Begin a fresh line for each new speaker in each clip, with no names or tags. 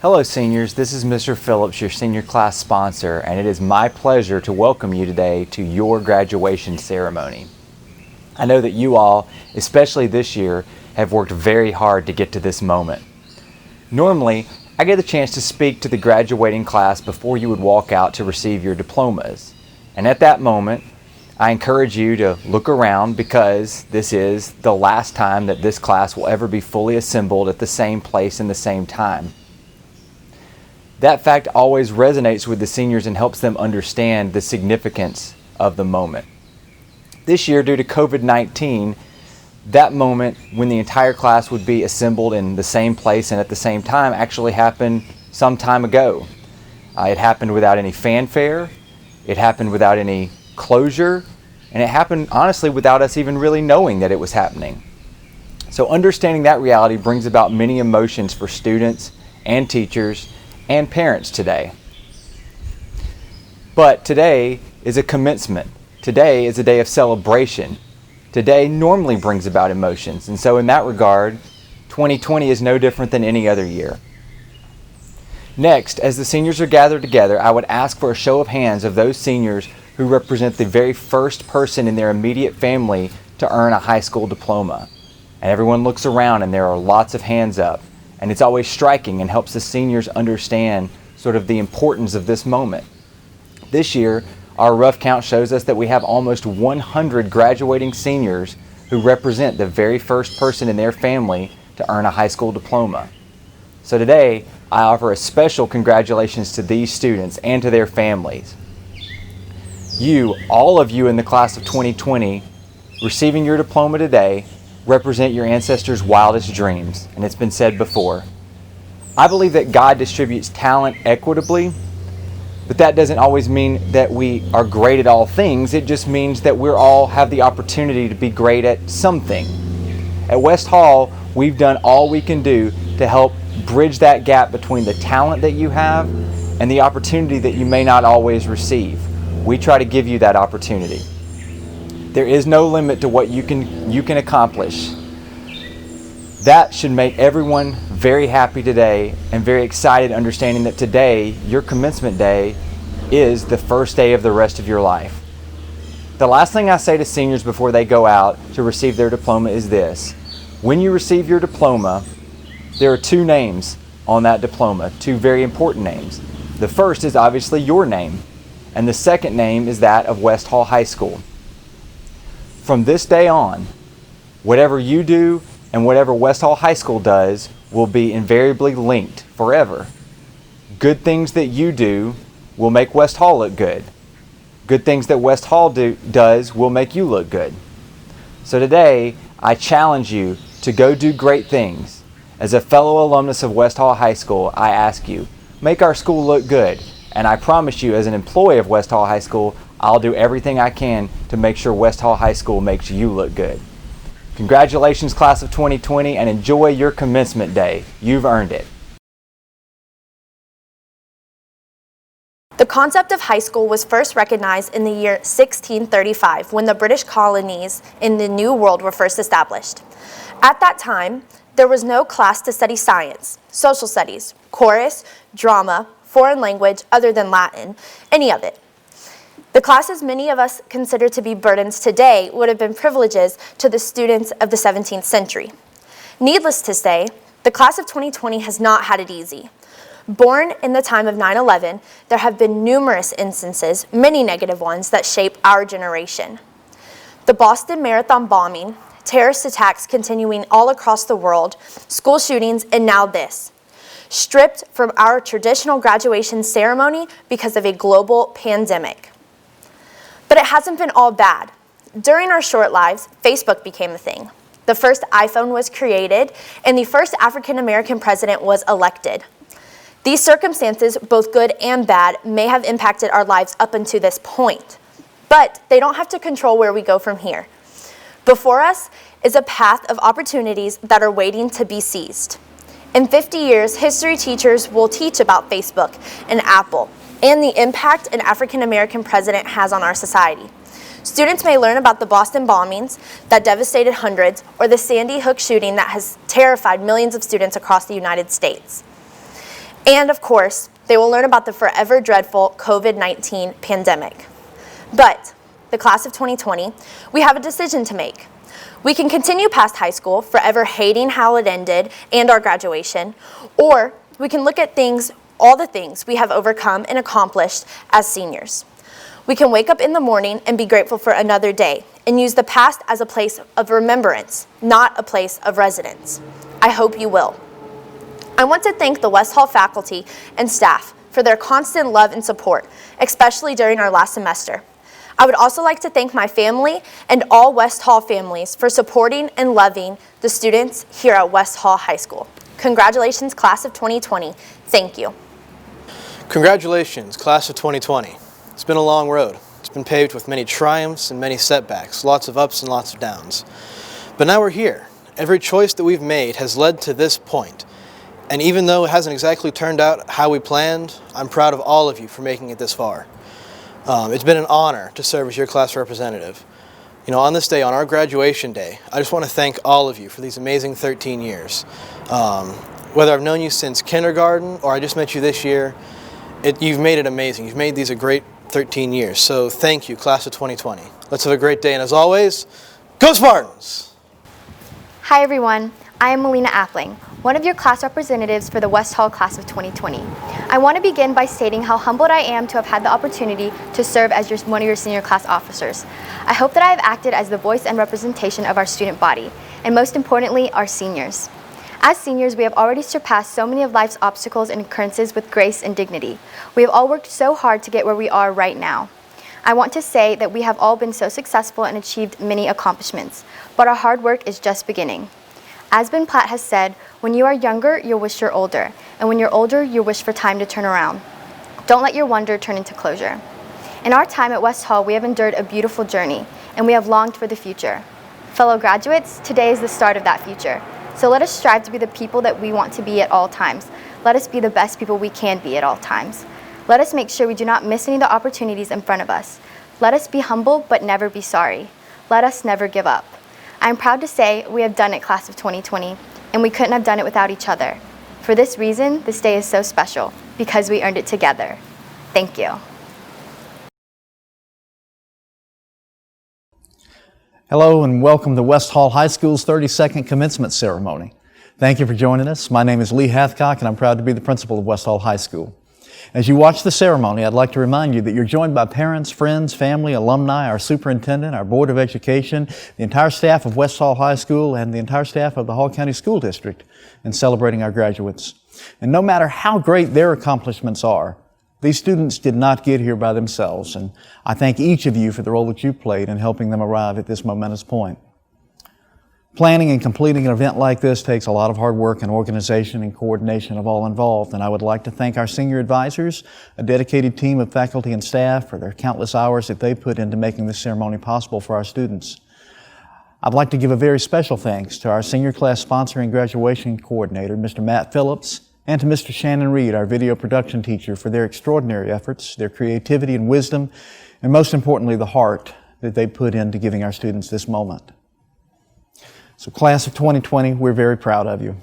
Hello seniors, this is Mr. Phillips, your senior class sponsor, and it is my pleasure to welcome you today to your graduation ceremony. I know that you all, especially this year, have worked very hard to get to this moment. Normally, I get the chance to speak to the graduating class before you would walk out to receive your diplomas. And at that moment, I encourage you to look around because this is the last time that this class will ever be fully assembled at the same place and the same time. That fact always resonates with the seniors and helps them understand the significance of the moment. This year, due to COVID-19, that moment when the entire class would be assembled in the same place and at the same time actually happened some time ago. It happened without any fanfare, it happened without any closure, and it happened honestly without us even really knowing that it was happening. So understanding that reality brings about many emotions for students and teachers and parents today. But today is a commencement. Today is a day of celebration. Today normally brings about emotions, and so in that regard, 2020 is no different than any other year. Next, as the seniors are gathered together, I would ask for a show of hands of those seniors who represent the very first person in their immediate family to earn a high school diploma. And everyone looks around and there are lots of hands up. And it's always striking and helps the seniors understand sort of the importance of this moment. This year, our rough count shows us that we have almost 100 graduating seniors who represent the very first person in their family to earn a high school diploma. So today, I offer a special congratulations to these students and to their families. You, all of you in the class of 2020, receiving your diploma today, represent your ancestors' wildest dreams, and it's been said before. I believe that God distributes talent equitably, but that doesn't always mean that we are great at all things. It just means that we all have the opportunity to be great at something. At West Hall, we've done all we can do to help bridge that gap between the talent that you have and the opportunity that you may not always receive. We try to give you that opportunity. There is no limit to what you can accomplish. That should make everyone very happy today and very excited understanding that today, your commencement day, is the first day of the rest of your life. The last thing I say to seniors before they go out to receive their diploma is this. When you receive your diploma, there are two names on that diploma, two very important names. The first is obviously your name, and the second name is that of West Hall High School. From this day on, whatever you do and whatever West Hall High School does will be invariably linked forever. Good things that you do will make West Hall look good. Good things that West Hall does will make you look good. So today, I challenge you to go do great things. As a fellow alumnus of West Hall High School, I ask you, make our school look good. And I promise you, as an employee of West Hall High School, I'll do everything I can to make sure West Hall High School makes you look good. Congratulations, class of 2020, and enjoy your commencement day. You've earned it.
The concept of high school was first recognized in the year 1635 when the British colonies in the New World were first established. At that time, there was no class to study science, social studies, chorus, drama, foreign language other than Latin, any of it. The classes many of us consider to be burdens today would have been privileges to the students of the 17th century. Needless to say, the class of 2020 has not had it easy. Born in the time of 9/11, there have been numerous instances, many negative ones, that shape our generation. The Boston Marathon bombing, terrorist attacks continuing all across the world, school shootings, and now this. Stripped from our traditional graduation ceremony because of a global pandemic. But it hasn't been all bad. During our short lives, Facebook became a thing. The first iPhone was created, and the first African American president was elected. These circumstances, both good and bad, may have impacted our lives up until this point, but they don't have to control where we go from here. Before us is a path of opportunities that are waiting to be seized. In 50 years, history teachers will teach about Facebook and Apple and the impact an African American president has on our society. Students may learn about the Boston bombings that devastated hundreds or the Sandy Hook shooting that has terrified millions of students across the United States. And of course, they will learn about the forever dreadful COVID-19 pandemic. But the class of 2020, we have a decision to make. We can continue past high school, forever hating how it ended and our graduation, or we can look at all the things we have overcome and accomplished as seniors. We can wake up in the morning and be grateful for another day and use the past as a place of remembrance, not a place of residence. I hope you will. I want to thank the West Hall faculty and staff for their constant love and support, especially during our last semester. I would also like to thank my family and all West Hall families for supporting and loving the students here at West Hall High School. Congratulations, class of 2020. Thank you.
Congratulations, class of 2020. It's been a long road. It's been paved with many triumphs and many setbacks, lots of ups and lots of downs. But now we're here. Every choice that we've made has led to this point. And even though it hasn't exactly turned out how we planned, I'm proud of all of you for making it this far. It's been an honor to serve as your class representative. You know, on this day, on our graduation day, I just want to thank all of you for these amazing 13 years. Whether I've known you since kindergarten or I just met you this year, you've made it amazing. You've made these a great 13 years. So thank you, class of 2020. Let's have a great day. And as always, go Spartans!
Hi everyone, I am Melina Appling, one of your class representatives for the West Hall class of 2020. I want to begin by stating how humbled I am to have had the opportunity to serve as one of your senior class officers. I hope that I have acted as the voice and representation of our student body, and most importantly, our seniors. As seniors, we have already surpassed so many of life's obstacles and occurrences with grace and dignity. We have all worked so hard to get where we are right now. I want to say that we have all been so successful and achieved many accomplishments, but our hard work is just beginning. As Ben Platt has said, when you are younger, you'll wish you're older, and when you're older, you wish for time to turn around. Don't let your wonder turn into closure. In our time at West Hall, we have endured a beautiful journey, and we have longed for the future. Fellow graduates, today is the start of that future. So let us strive to be the people that we want to be at all times. Let us be the best people we can be at all times. Let us make sure we do not miss any of the opportunities in front of us. Let us be humble, but never be sorry. Let us never give up. I am proud to say we have done it, class of 2020, and we couldn't have done it without each other. For this reason, this day is so special, because we earned it together. Thank you.
Hello and welcome to West Hall High School's 32nd commencement ceremony. Thank you for joining us. My name is Lee Hathcock and I'm proud to be the principal of West Hall High School. As you watch the ceremony, I'd like to remind you that you're joined by parents, friends, family, alumni, our superintendent, our Board of Education, the entire staff of West Hall High School, and the entire staff of the Hall County School District in celebrating our graduates. And no matter how great their accomplishments are, these students did not get here by themselves, and I thank each of you for the role that you played in helping them arrive at this momentous point. Planning and completing an event like this takes a lot of hard work and organization and coordination of all involved, and I would like to thank our senior advisors, a dedicated team of faculty and staff for their countless hours that they put into making this ceremony possible for our students. I'd like to give a very special thanks to our senior class sponsor and graduation coordinator, Mr. Matt Phillips, and to Mr. Shannon Reed, our video production teacher, for their extraordinary efforts, their creativity and wisdom, and most importantly, the heart that they put into giving our students this moment. So class of 2020, we're very proud of you.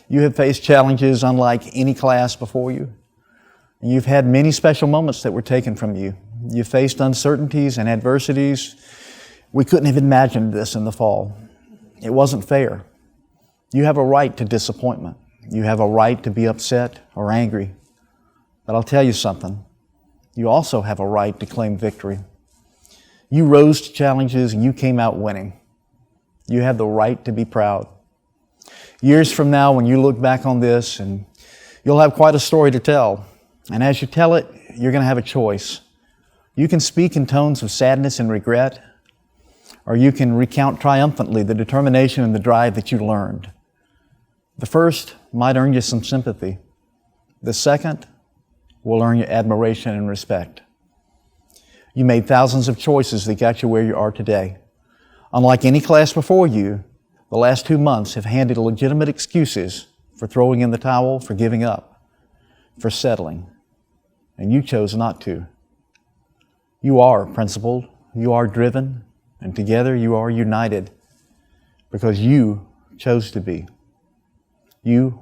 You have faced challenges unlike any class before you. You've had many special moments that were taken from you. You faced uncertainties and adversities. We couldn't have imagined this in the fall. It wasn't fair. You have a right to disappointment. You have a right to be upset or angry. But I'll tell you something. You also have a right to claim victory. You rose to challenges and you came out winning. You have the right to be proud. Years from now, when you look back on this, and you'll have quite a story to tell. And as you tell it, you're going to have a choice. You can speak in tones of sadness and regret, or you can recount triumphantly the determination and the drive that you learned. The first might earn you some sympathy. The second will earn you admiration and respect. You made thousands of choices that got you where you are today. Unlike any class before you, the last 2 months have handed legitimate excuses for throwing in the towel, for giving up, for settling. And you chose not to. You are principled, you are driven, and together you are united because you chose to be. You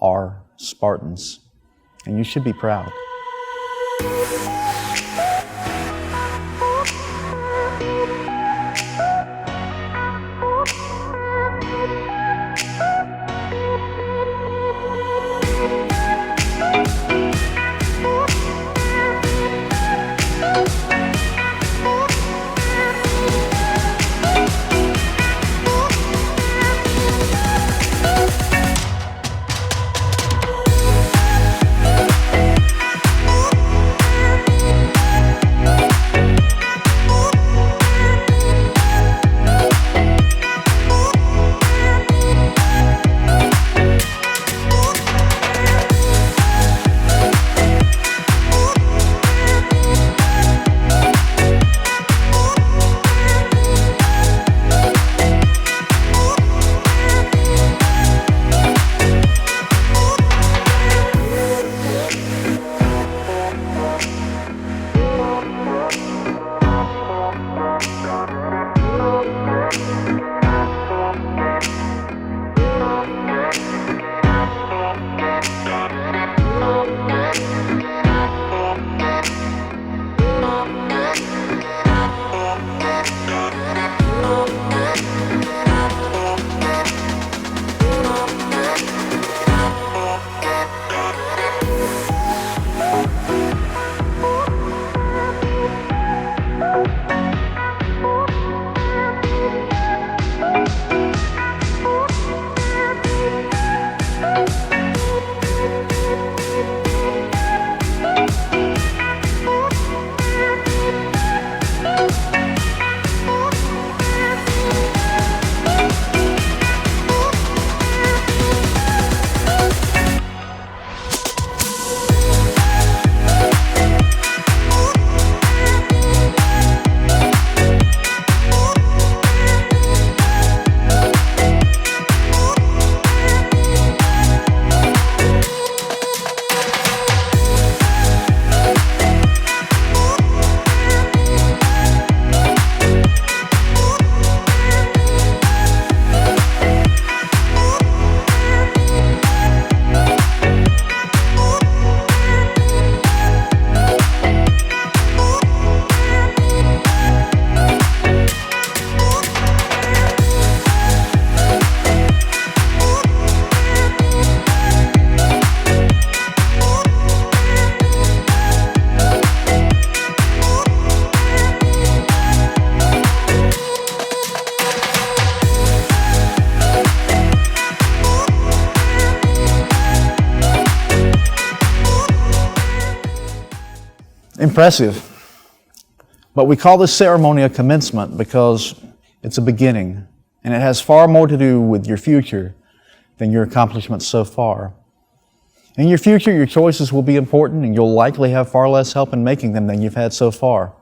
are Spartans. and you should be proud. Impressive. But we call this ceremony a commencement because it's a beginning, and it has far more to do with your future than your accomplishments so far. In your future, your choices will be important, and you'll likely have far less help in making them than you've had so far.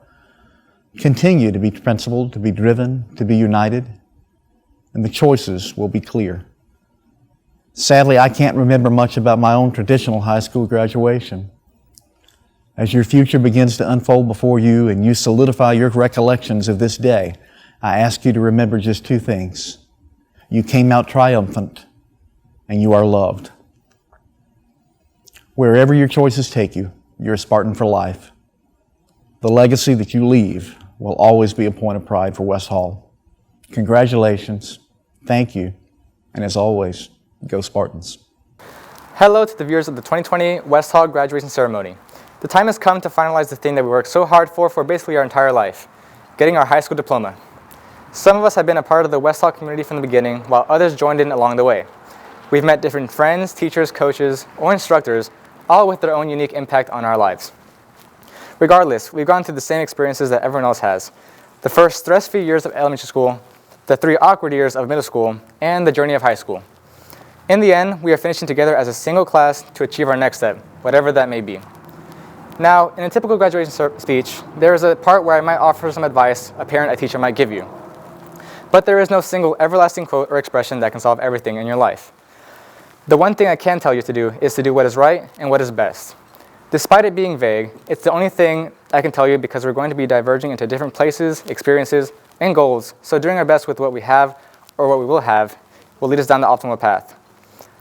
Continue to be principled, to be driven, to be united, and the choices will be clear. Sadly, I can't remember much about my own traditional high school graduation. As your future begins to unfold before you and you solidify your recollections of this day, I ask you to remember just two things. You came out triumphant, and you are loved. Wherever your choices take you, you're a Spartan for life. The legacy that you leave will always be a point of pride for West Hall. Congratulations, thank you, and as always, go Spartans.
Hello to the viewers of the 2020 West Hall graduation ceremony. The time has come to finalize the thing that we worked so hard for basically our entire life, getting our high school diploma. Some of us have been a part of the West Hall community from the beginning, while others joined in along the way. We've met different friends, teachers, coaches, or instructors, all with their own unique impact on our lives. Regardless, we've gone through the same experiences that everyone else has. The first stress-free years of elementary school, the 3 awkward years of middle school, and the journey of high school. In the end, we are finishing together as a single class to achieve our next step, whatever that may be. Now, in a typical graduation speech, there is a part where I might offer some advice a parent, a teacher might give you. But there is no single everlasting quote or expression that can solve everything in your life. The one thing I can tell you to do is to do what is right and what is best. Despite it being vague, it's the only thing I can tell you because we're going to be diverging into different places, experiences, and goals, so doing our best with what we have or what we will have will lead us down the optimal path.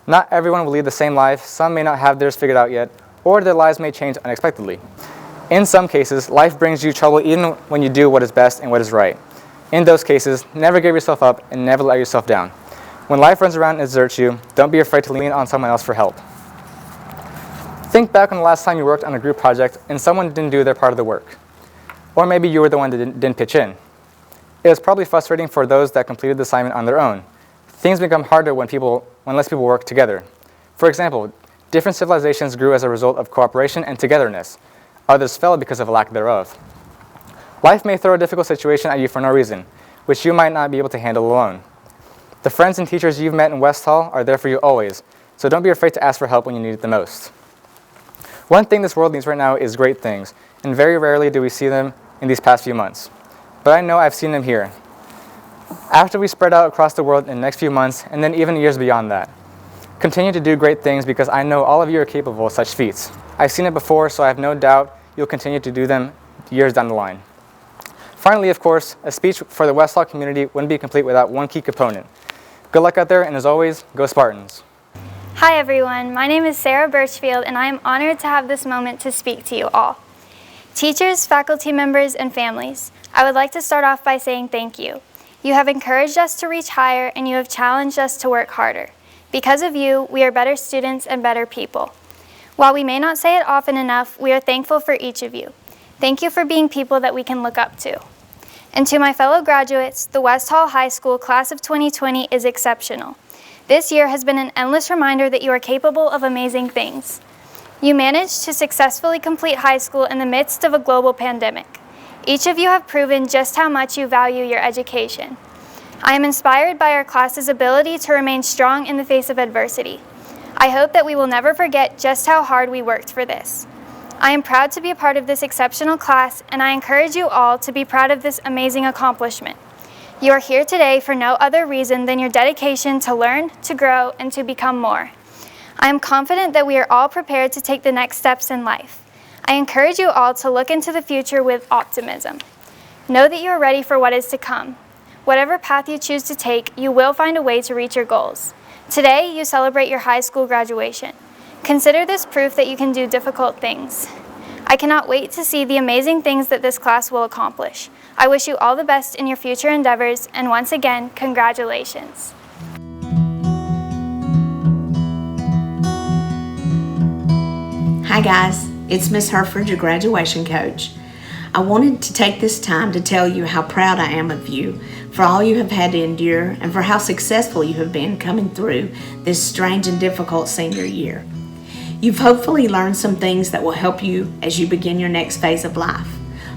Not everyone will lead the same life, some may not have theirs figured out yet, or their lives may change unexpectedly. In some cases, life brings you trouble even when you do what is best and what is right. In those cases, never give yourself up and never let yourself down. When life runs around and deserts you, don't be afraid to lean on someone else for help. Think back on the last time you worked on a group project and someone didn't do their part of the work. Or maybe you were the one that didn't pitch in. It was probably frustrating for those that completed the assignment on their own. Things become harder when less people work together. For example, different civilizations grew as a result of cooperation and togetherness. Others fell because of a lack thereof. Life may throw a difficult situation at you for no reason, which you might not be able to handle alone. The friends and teachers you've met in West Hall are there for you always, so don't be afraid to ask for help when you need it the most. One thing this world needs right now is great things, and very rarely do we see them in these past few months. But I know I've seen them here. After we spread out across the world in the next few months, and then even years beyond that. Continue to do great things because I know all of you are capable of such feats. I've seen it before, so I have no doubt you'll continue to do them years down the line. Finally, of course, a speech for the West Hall community wouldn't be complete without one key component. Good luck out there, and as always, go Spartans.
Hi everyone, my name is Sarah Birchfield and I am honored to have this moment to speak to you all. Teachers, faculty members, and families, I would like to start off by saying thank you. You have encouraged us to reach higher and you have challenged us to work harder. Because of you, we are better students and better people. While we may not say it often enough, we are thankful for each of you. Thank you for being people that we can look up to. And to my fellow graduates, the West Hall High School Class of 2020 is exceptional. This year has been an endless reminder that you are capable of amazing things. You managed to successfully complete high school in the midst of a global pandemic. Each of you have proven just how much you value your education. I am inspired by our class's ability to remain strong in the face of adversity. I hope that we will never forget just how hard we worked for this. I am proud to be a part of this exceptional class, and I encourage you all to be proud of this amazing accomplishment. You are here today for no other reason than your dedication to learn, to grow, and to become more. I am confident that we are all prepared to take the next steps in life. I encourage you all to look into the future with optimism. Know that you are ready for what is to come. Whatever path you choose to take, you will find a way to reach your goals. Today, you celebrate your high school graduation. Consider this proof that you can do difficult things. I cannot wait to see the amazing things that this class will accomplish. I wish you all the best in your future endeavors, and once again, congratulations.
Hi guys, it's Miss Herford, your graduation coach. I wanted to take this time to tell you how proud I am of you for all you have had to endure and for how successful you have been coming through this strange and difficult senior year. You've hopefully learned some things that will help you as you begin your next phase of life.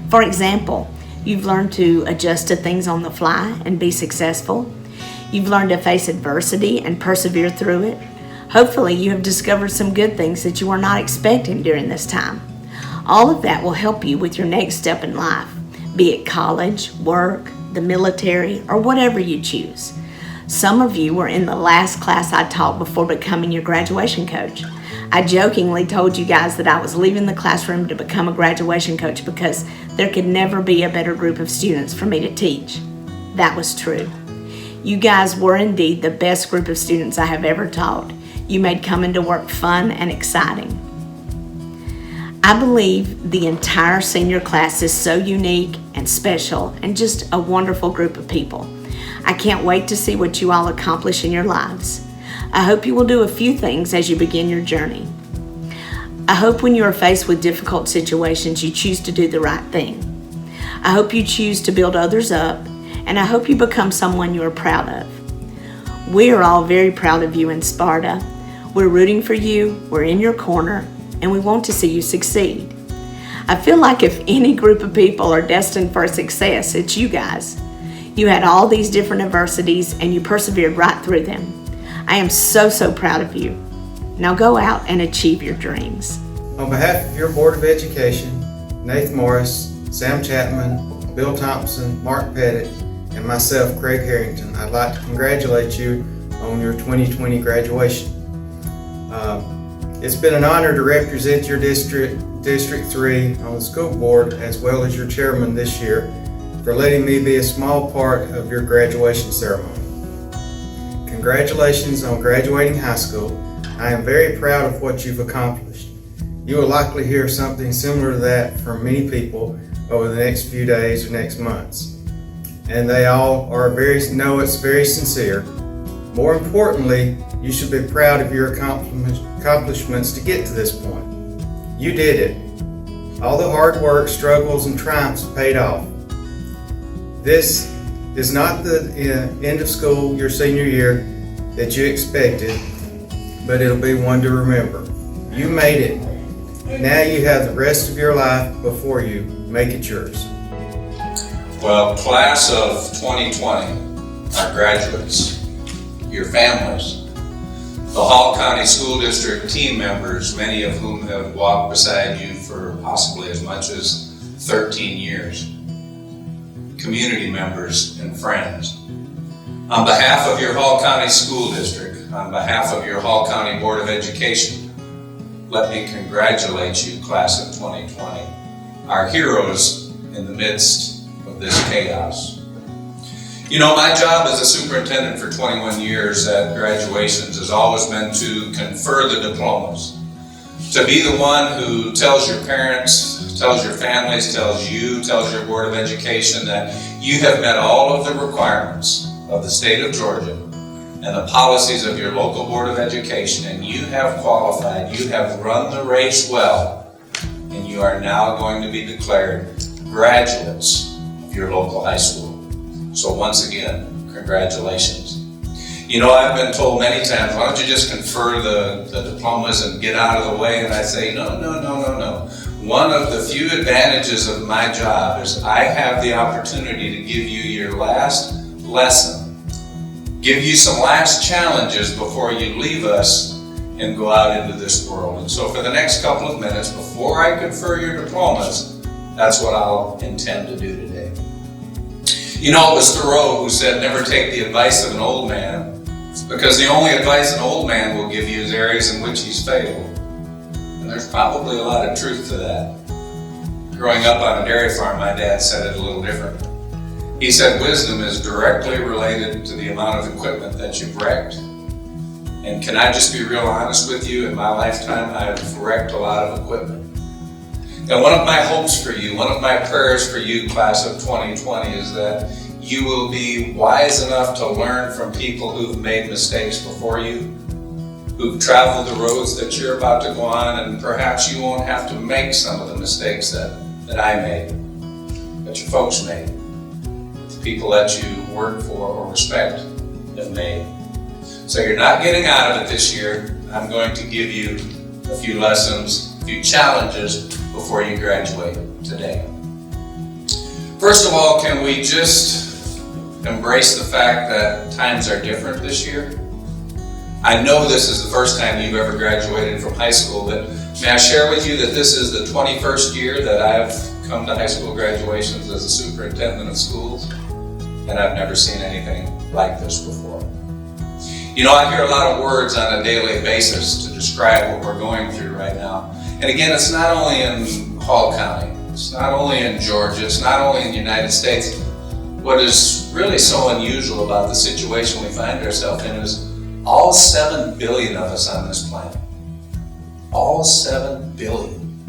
For example, you've learned to adjust to things on the fly and be successful. You've learned to face adversity and persevere through it. Hopefully, you have discovered some good things that you were not expecting during this time. All of that will help you with your next step in life, be it college, work, the military, or whatever you choose. Some of you were in the last class I taught before becoming your graduation coach. I jokingly told you guys that I was leaving the classroom to become a graduation coach because there could never be a better group of students for me to teach. That was true. You guys were indeed the best group of students I have ever taught. You made coming to work fun and exciting. I believe the entire senior class is so unique and special and just a wonderful group of people. I can't wait to see what you all accomplish in your lives. I hope you will do a few things as you begin your journey. I hope when you are faced with difficult situations, you choose to do the right thing. I hope you choose to build others up, and I hope you become someone you are proud of. We are all very proud of you in Sparta. We're rooting for you, we're in your corner, and we want to see you succeed. I feel like if any group of people are destined for success, it's you guys. You had all these different adversities and you persevered right through them. I am so proud of you. Now go out and achieve your dreams.
On behalf of your Board of Education, Nathan Morris, Sam Chapman, Bill Thompson, Mark Pettit, and myself, Craig Herrington, I'd like to congratulate you on your 2020 graduation. It's been an honor to represent your District 3 on the school board as well as your chairman this year for letting me be a small part of your graduation ceremony. Congratulations on graduating high school. I am very proud of what you've accomplished. You will likely hear something similar to that from many people over the next few days or next months. And they all know it's very sincere. More importantly, you should be proud of your accomplishments to get to this point. You did it. All the hard work, struggles, and triumphs paid off. This is not the end of school, your senior year, that you expected, but it'll be one to remember. You made it. Now you have the rest of your life before you. Make it yours.
Well, class of 2020, our graduates, your families, the Hall County School District team members, many of whom have walked beside you for possibly as much as 13 years, community members and friends. On behalf of your Hall County School District, on behalf of your Hall County Board of Education, let me congratulate you, class of 2020, our heroes in the midst of this chaos. You know, my job as a superintendent for 21 years at graduations has always been to confer the diplomas, to be the one who tells your parents, tells your families, tells your Board of Education that you have met all of the requirements of the state of Georgia and the policies of your local Board of Education, and you have qualified, you have run the race well, and you are now going to be declared graduates of your local high school. So once again, congratulations. You know, I've been told many times, why don't you just confer the diplomas and get out of the way? And I say, no. One of the few advantages of my job is I have the opportunity to give you your last lesson, give you some last challenges before you leave us and go out into this world. And so for the next couple of minutes, before I confer your diplomas, that's what I'll intend to do today. You know, it was Thoreau who said, never take the advice of an old man, because the only advice an old man will give you is areas in which he's failed. And there's probably a lot of truth to that. Growing up on a dairy farm, my dad said it a little differently. He said wisdom is directly related to the amount of equipment that you've wrecked. And can I just be real honest with you? In my lifetime, I've wrecked a lot of equipment. And one of my hopes for you, one of my prayers for you, class of 2020, is that you will be wise enough to learn from people who've made mistakes before you, who've traveled the roads that you're about to go on, and perhaps you won't have to make some of the mistakes that I made, that your folks made, the people that you work for or respect have made. So you're not getting out of it this year. I'm going to give you a few lessons, a few challenges before you graduate today. First of all, can we just embrace the fact that times are different this year? I know this is the first time you've ever graduated from high school, but may I share with you that this is the 21st year that I've come to high school graduations as a superintendent of schools, and I've never seen anything like this before. You know, I hear a lot of words on a daily basis to describe what we're going through right now. And again, it's not only in Hall County, it's not only in Georgia, it's not only in the United States. What is really so unusual about the situation we find ourselves in is all 7 billion of us on this planet, all 7 billion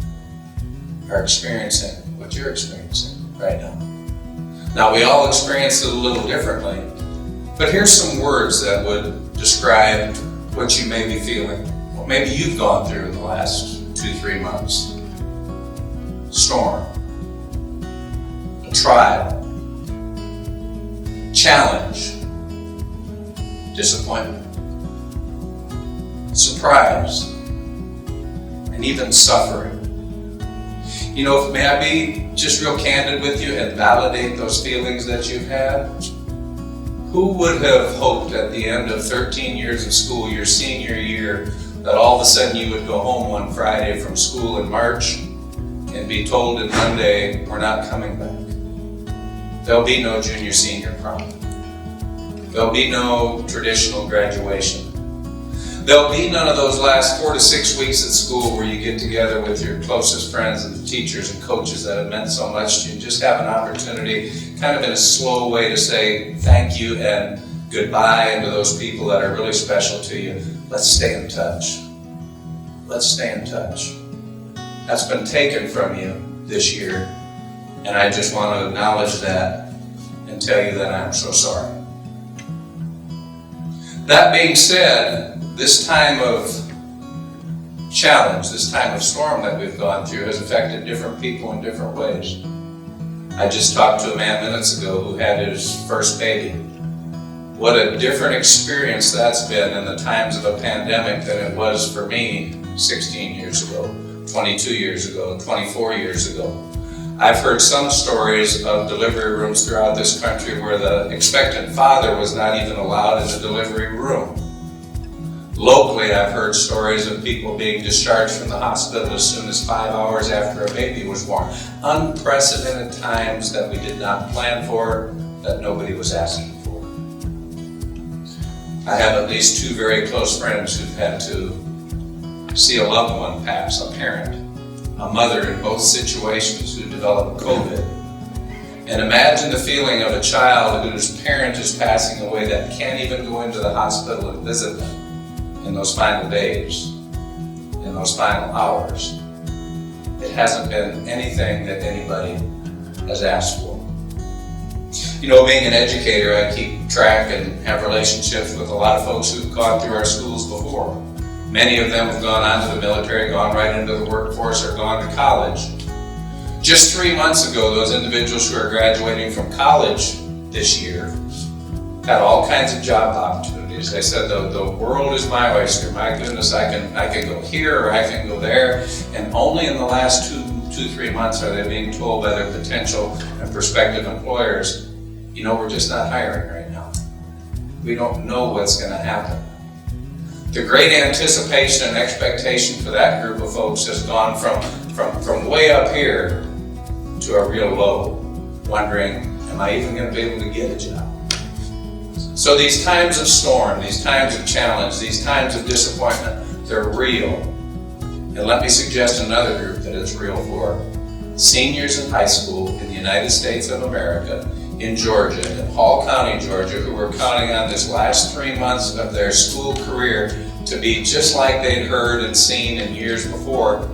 are experiencing what you're experiencing right now. Now, we all experience it a little differently, but here's some words that would describe what you may be feeling, what maybe you've gone through in the last 2-3 months. Storm, trial, challenge, disappointment, surprise, and even suffering. You know, may I be just real candid with you and validate those feelings that you've had? Who would have hoped at the end of 13 years of school, your senior year, that all of a sudden you would go home one Friday from school in March and be told on Monday, we're not coming back. There'll be no junior senior prom. There'll be no traditional graduation. There'll be none of those last 4 to 6 weeks at school where you get together with your closest friends and the teachers and coaches that have meant so much to you. Just have an opportunity, kind of in a slow way, to say thank you and goodbye, and to those people that are really special to you. Let's stay in touch. Let's stay in touch. that's been taken from you this year, and I just want to acknowledge that and tell you that I'm so sorry. That being said, this time of challenge, this time of storm that we've gone through has affected different people in different ways. I just talked to a man minutes ago who had his first baby. What a different experience that's been in the times of a pandemic than it was for me 16 years ago, 22 years ago, 24 years ago. I've heard some stories of delivery rooms throughout this country where the expectant father was not even allowed in the delivery room. Locally, I've heard stories of people being discharged from the hospital as soon as 5 hours after a baby was born. Unprecedented times that we did not plan for, that nobody was asking for. I have at least 2 very close friends who've had to see a loved one pass, a parent, a mother in both situations who developed COVID. And imagine the feeling of a child whose parent is passing away that can't even go into the hospital and visit them in those final days, in those final hours. It hasn't been anything that anybody has asked for. You know, being an educator, I keep track and have relationships with a lot of folks who've gone through our schools before. Many of them have gone on to the military, gone right into the workforce, or gone to college. Just 3 months ago, those individuals who are graduating from college this year had all kinds of job opportunities. They said, the world is my oyster. My goodness, I can go here or I can go there. And only in the last 2-3 months are they being told by their potential and prospective employers, you know, we're just not hiring right now. We don't know what's going to happen. The great anticipation and expectation for that group of folks has gone from way up here to a real low, wondering, am I even going to be able to get a job? So these times of storm, these times of challenge, these times of disappointment, they're real. And let me suggest another group that it's real for. Seniors in high school in the United States of America, in Georgia, in Hall County, Georgia, who were counting on this last 3 months of their school career to be just like they'd heard and seen in years before.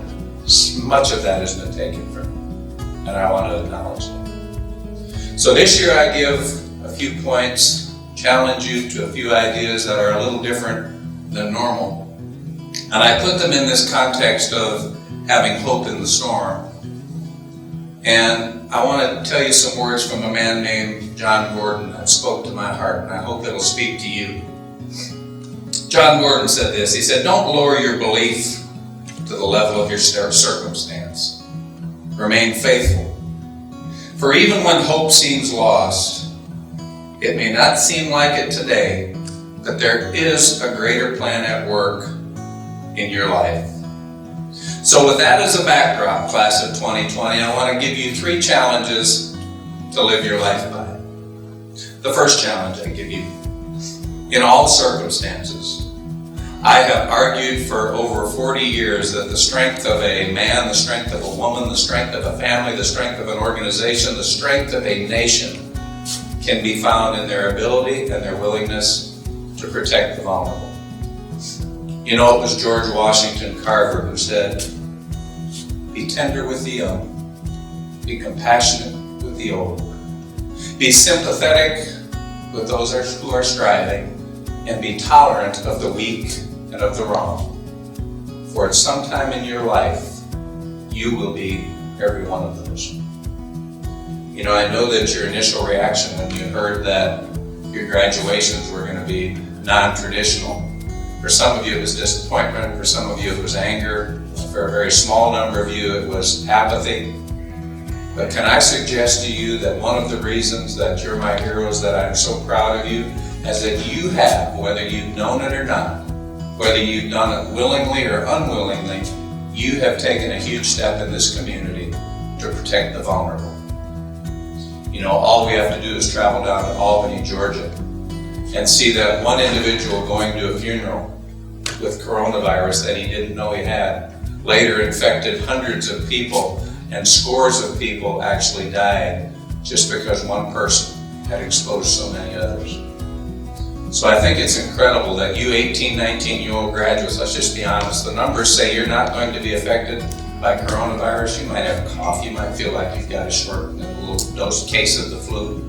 Much of that has been taken from them, and I want to acknowledge that. So this year I give a few points, challenge you to a few ideas that are a little different than normal. And I put them in this context of having hope in the storm. And I want to tell you some words from a man named John Gordon that spoke to my heart, and I hope it'll speak to you. John Gordon said this. He said, don't lower your belief to the level of your circumstance. Remain faithful. For even when hope seems lost, it may not seem like it today, but there is a greater plan at work in your life. So with that as a backdrop, class of 2020, I want to give you 3 challenges to live your life by. The first challenge I give you, in all circumstances, I have argued for over 40 years that the strength of a man, the strength of a woman, the strength of a family, the strength of an organization, the strength of a nation can be found in their ability and their willingness to protect the vulnerable. You know, it was George Washington Carver who said, be tender with the young, be compassionate with the old, be sympathetic with those who are striving, and be tolerant of the weak and of the wrong. For at some time in your life, you will be every one of those. You know, I know that your initial reaction when you heard that your graduations were going to be non-traditional. For some of you it was disappointment, for some of you it was anger, for a very small number of you it was apathy. But can I suggest to you that one of the reasons that you're my heroes, that I'm so proud of you, is that you have, whether you've known it or not, whether you've done it willingly or unwillingly, you have taken a huge step in this community to protect the vulnerable. You know, all we have to do is travel down to Albany, Georgia, and see that one individual going to a funeral with coronavirus that he didn't know he had, later infected hundreds of people, and scores of people actually died just because one person had exposed so many others. So I think it's incredible that you 18, 19-year-old graduates, let's just be honest, the numbers say you're not going to be affected by coronavirus. You might have a cough, you might feel like you've got a little case of the flu,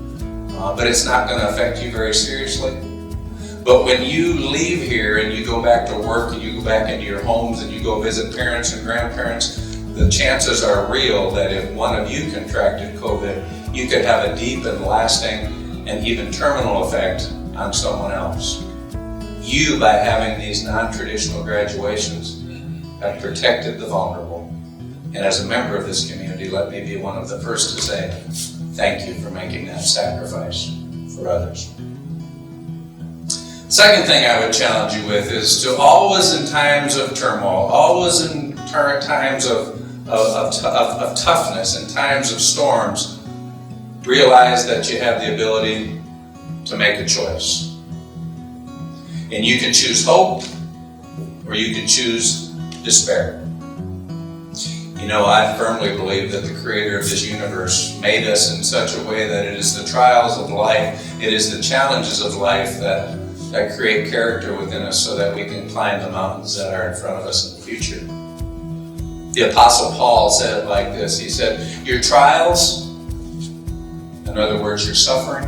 but it's not going to affect you very seriously. But when you leave here and you go back to work and you go back into your homes and you go visit parents and grandparents, the chances are real that if one of you contracted COVID, you could have a deep and lasting and even terminal effect on someone else. You, by having these non-traditional graduations, have protected the vulnerable. And as a member of this community, let me be one of the first to say, thank you for making that sacrifice for others. Second thing I would challenge you with is to always in times of turmoil, always in times of toughness, in times of storms, realize that you have the ability to make a choice. And you can choose hope or you can choose despair. You know, I firmly believe that the Creator of this universe made us in such a way that it is the trials of life, it is the challenges of life that create character within us so that we can climb the mountains that are in front of us in the future. The Apostle Paul said it like this. He said, your trials, in other words, your suffering,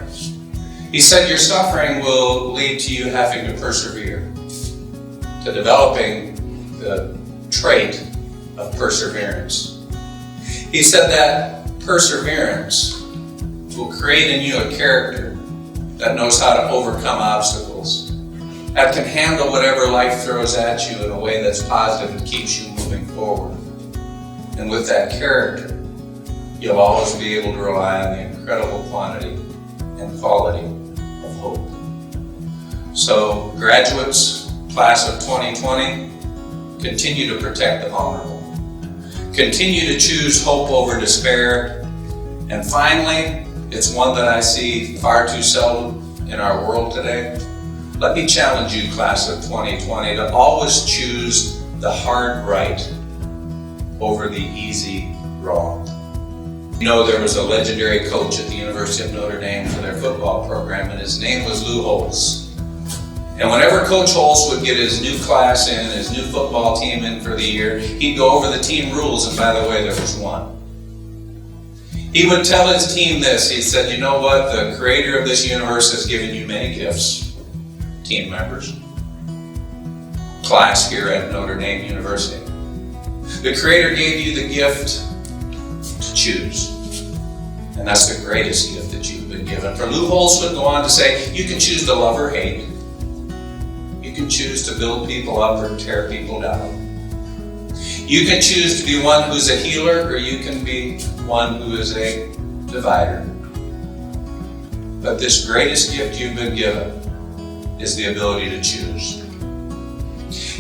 he said your suffering will lead to you having to persevere, to developing the trait of perseverance. He said that perseverance will create in you a character that knows how to overcome obstacles, that can handle whatever life throws at you in a way that's positive and keeps you moving forward. And with that character, you'll always be able to rely on the incredible quantity and quality of hope. So, graduates, class of 2020, continue to protect the vulnerable. Continue to choose hope over despair. And finally, it's one that I see far too seldom in our world today. Let me challenge you, class of 2020, to always choose the hard right over the easy wrong. You know, there was a legendary coach at the University of Notre Dame for their football program, and his name was Lou Holtz. And whenever Coach Holtz would get his new class in, his new football team in for the year, he'd go over the team rules, and by the way, there was one. He would tell his team this. He said, you know what? The Creator of this universe has given you many gifts, team members, class here at Notre Dame University. The Creator gave you the gift to choose. And that's the greatest gift that you've been given. For Lou Holtz would go on to say, you can choose to love or hate. You can choose to build people up or tear people down. You can choose to be one who's a healer, or you can be one who is a divider. But this greatest gift you've been given is the ability to choose.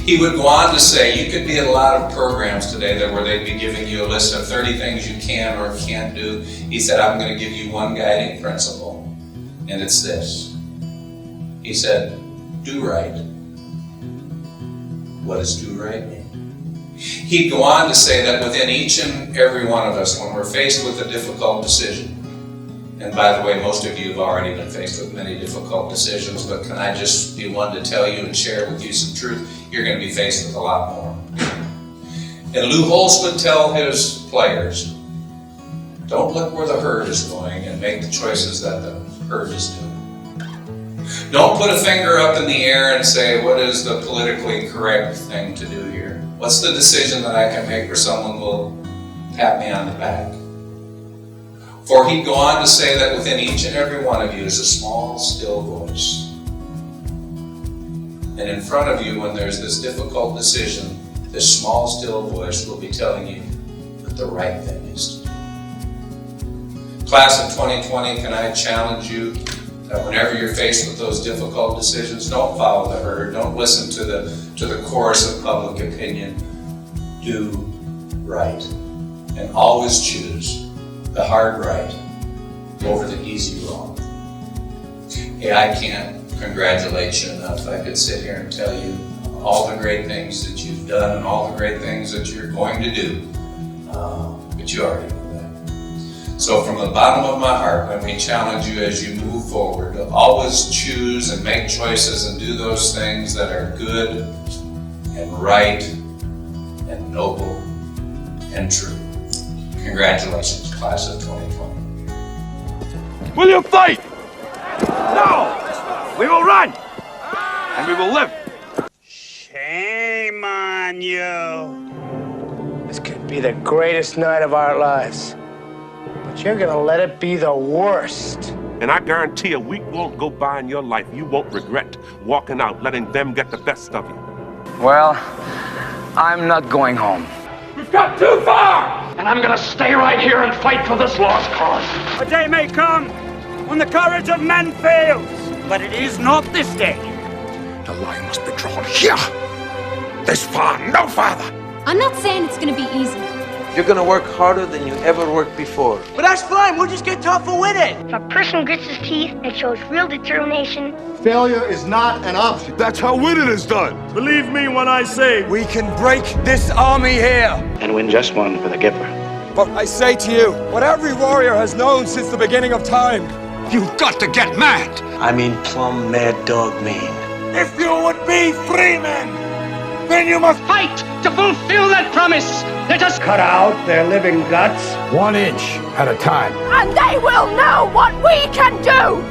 He would go on to say, you could be at a lot of programs today where they'd be giving you a list of 30 things you can or can't do. He said, I'm going to give you one guiding principle, and it's this. He said, do right. What does do right mean? He'd go on to say that within each and every one of us, when we're faced with a difficult decision, and by the way, most of you have already been faced with many difficult decisions, but can I just be one to tell you and share with you some truth? You're going to be faced with a lot more. And Lou Holtz would tell his players, don't look where the herd is going and make the choices that the herd is doing. Don't put a finger up in the air and say, what is the politically correct thing to do here? What's the decision that I can make where someone will pat me on the back? For he'd go on to say that within each and every one of you is a small, still voice. And in front of you, when there's this difficult decision, this small, still voice will be telling you what the right thing is to do. Class of 2020, can I challenge you that whenever you're faced with those difficult decisions, don't follow the herd, don't listen to the chorus of public opinion. Do right. And always choose the hard right over the easy wrong. Hey, I can't congratulate you enough. I could sit here and tell you all the great things that you've done and all the great things that you're going to do, but you already know that. So from the bottom of my heart, let me challenge you as you move forward to always choose and make choices and do those things that are good and right and noble and true. Congratulations, class of 2020.
Will you fight? No! We will run! And we will live!
Shame on you. This could be the greatest night of our lives. But you're gonna let it be the worst.
And I guarantee a week won't go by in your life you won't regret walking out, letting them get the best of you.
Well, I'm not going home.
We've got too far!
And I'm gonna stay right here and fight for this lost cause.
A day may come when the courage of men fails, but it is not this day.
The line must be drawn here. This far, no farther.
I'm not saying it's gonna be easy.
You're gonna work harder than you ever worked before.
But that's fine, we'll just get tougher with it.
If a person grits his teeth and shows real determination,
failure is not an option.
That's how winning is done.
Believe me when I say
We can break this army here.
And win just one for the Gipper.
But I say to you, what every warrior has known since the beginning of time,
You've got to get mad.
I mean plumb mad dog mean.
if you would be free men, then you must fight to fulfill that promise. Let us cut out their living guts 1 inch at a time.
and they will know what we can do!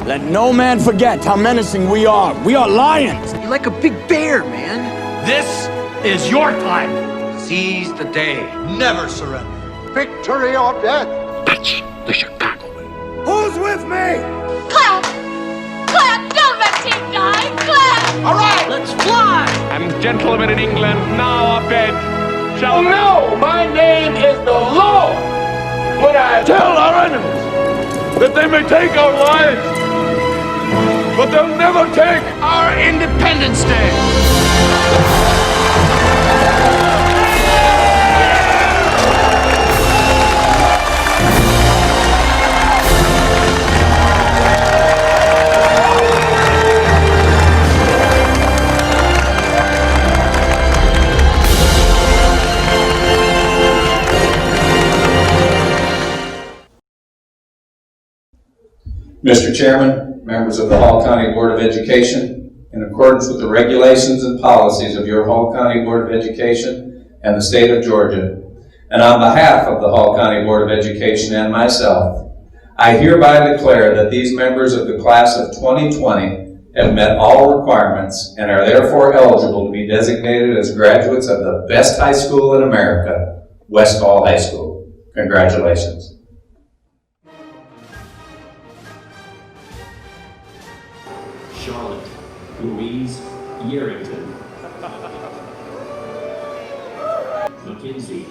Let no man forget how menacing we are. We are lions.
You're like a big bear, man.
This is your time.
Seize the day.
Never surrender. Victory or death.
That's the Chicago way.
Who's with me?
Clap! Clap! Go the team, guy! Clap!
All right, let's fly.
And gentlemen in England, now up bed.
Oh no, my name is the Lord. When I
Tell our enemies that they may take our lives, but they'll never take
our Independence Day.
Mr. Chairman, members of the Hall County Board of Education, in accordance with the regulations and policies of your Hall County Board of Education and the state of Georgia, and on behalf of the Hall County Board of Education and myself, I hereby declare that these members of the class of 2020 have met all requirements and are therefore eligible to be designated as graduates of the best high school in America, West Hall High School. Congratulations.
Charlotte Louise Herrington. Mackenzie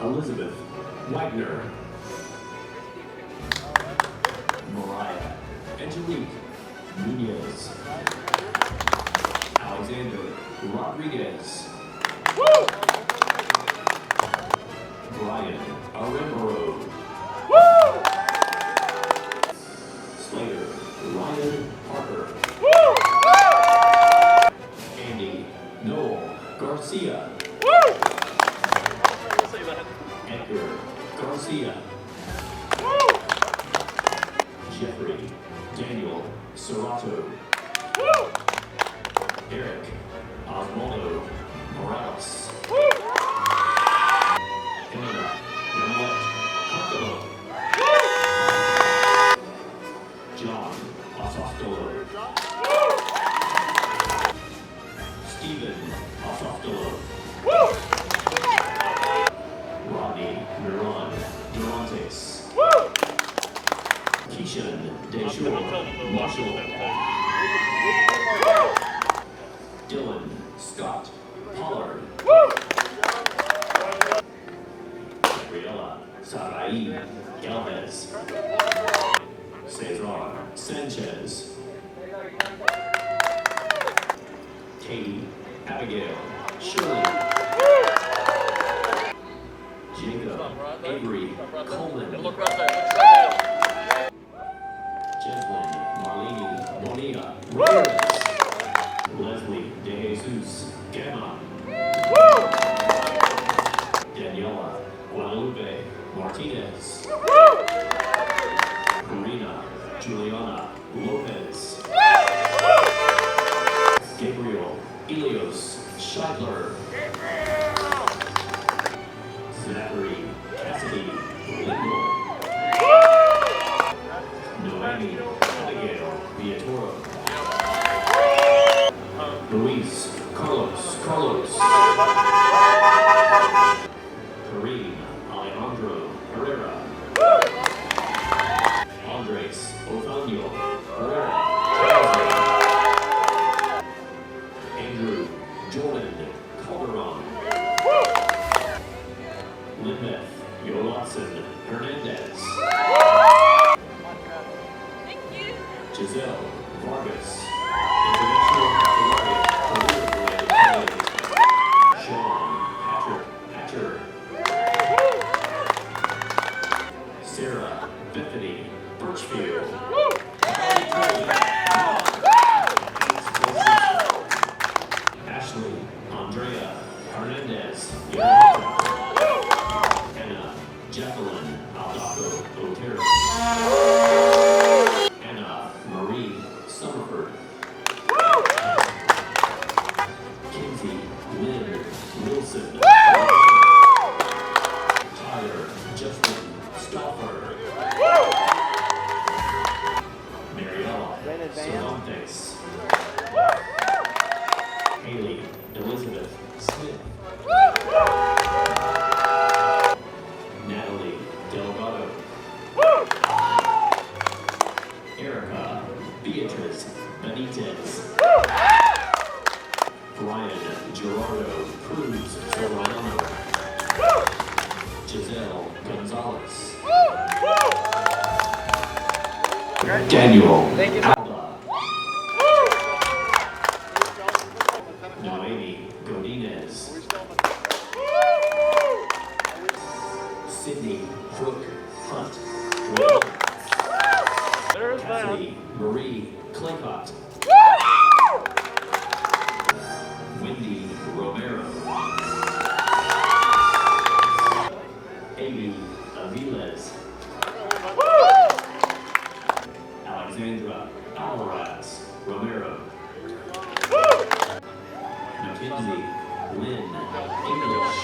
Elizabeth Wagner. Mariah Angelique Nunez. Alexander Rodriguez. Brian Arembaro. Slater Ryan Parker. Andy Noel Garcia. Edgar Garcia. Jeffrey Daniel Serrato. Eric Oswaldo Morales. Hannah Yamlet Huckalo. John Osostolo. Stephen Osostolo. Rodney Miron Durantes. Keishan Dejour Marshall. Dylan Scott Pollard. Gabriela Sarai Galvez. Cesar Sanchez. Katie Abigail Shirley. Jacob Avery Coleman. Jesslyn Marlene Bonilla Ramirez. Leslie De Jesus Gamma. Daniela Guadalupe Martinez. Karina Juliana Lopez. Gabriel Elios Scheidler. Lynbeth Yolatson Hernandez. Giselle Vargas, International Baccalaureate Career-Related Candidate. Sean Hatcher. Sarah Bethany Birchfield. Ashley Andrea Hernandez. Anna Jacqueline Aldaco Otero. Anna Marie Summerford. Kinsey Lynn Wilson. Tyler Justin Stauffer. Mariella Cervantes. Haley Elizabeth Smith. Natalie Delgado. Erica Beatrice Benitez. Brian Gerardo Cruz Solano. Giselle Gonzalez. Daniel Alba. Noemi Godinez. Sydney Brooke Hunt. Kathy Marie Claycott. Wendy Romero. Amy Aviles. Alexandra Alvarez Romero. Mackenzie Lynn English.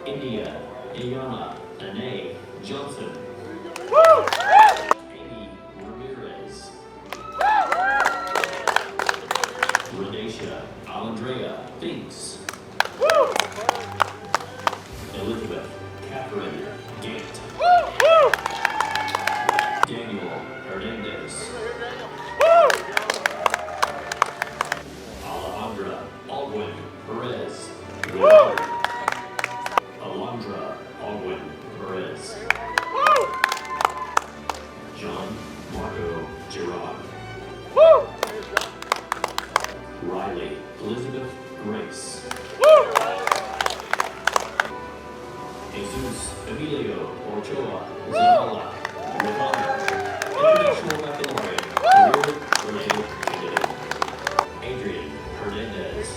India Ayana Ane Johnson. Amy Ramirez. Renacia Alondrea Finks. Elizabeth Catherine Gant. Daniel Hernandez. Alejandra Aldwin Perez. Alondra Aldwin Perez. John Marco Gerard. Riley Elizabeth Grace. Jesus Emilio Ochoa Zavala. With honor. International Baccalaureate Career-Related Candidate. Adrian Hernandez.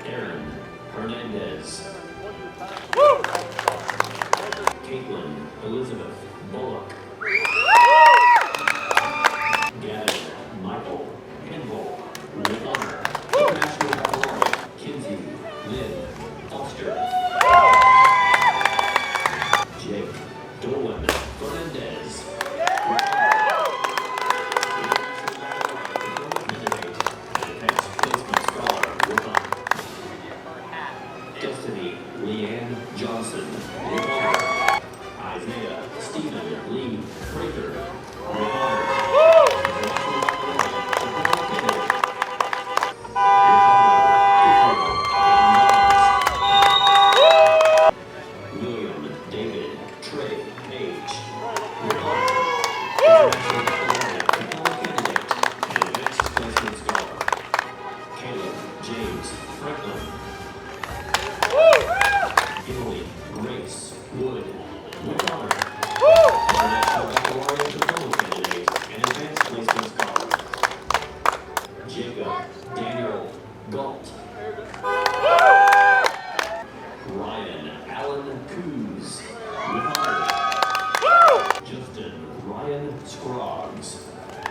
Aaron Hernandez. Caitlin Elizabeth Bullock. Gavin Michael Henville. With honor. International Baccalaureate Kinsey Lynn Foster. Jake Dolan Fernandez. Destiny Leanne Johnson. Isaiah Stephen Lee Crater. William David Trey Page. Candidate and advanced placement scholar. Caleb James Franklin. Emily Grace Wood. With honor. International Baccalaureate Diploma candidate and advanced placement scholar. Jacob Daniel Galt. Ryan Allen Coos. With honor. Justin Ryan Scroggs.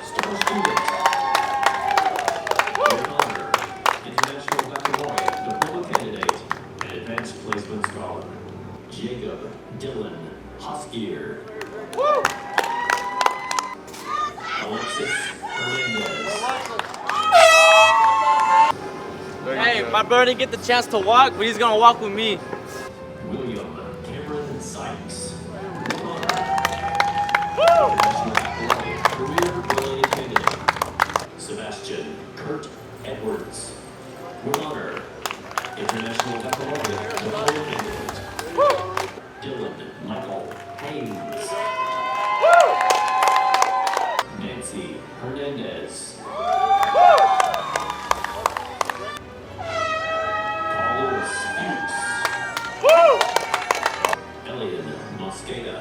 Star student. With honor. International Baccalaureate Diploma candidate and advanced placement scholar. Jacob Dylan Hoskier. Alexis Hernandez.
Hey, my brother didn't get the chance to walk, but he's gonna walk with me.
William Cameron Sykes. Career-related candidate. Sebastian Kurt Edwards. With honor. International Baccalaureate Diploma candidate. Dylan Michael Haynes. Nancy Hernandez. Paulus Fuchs. Elian Mosqueda,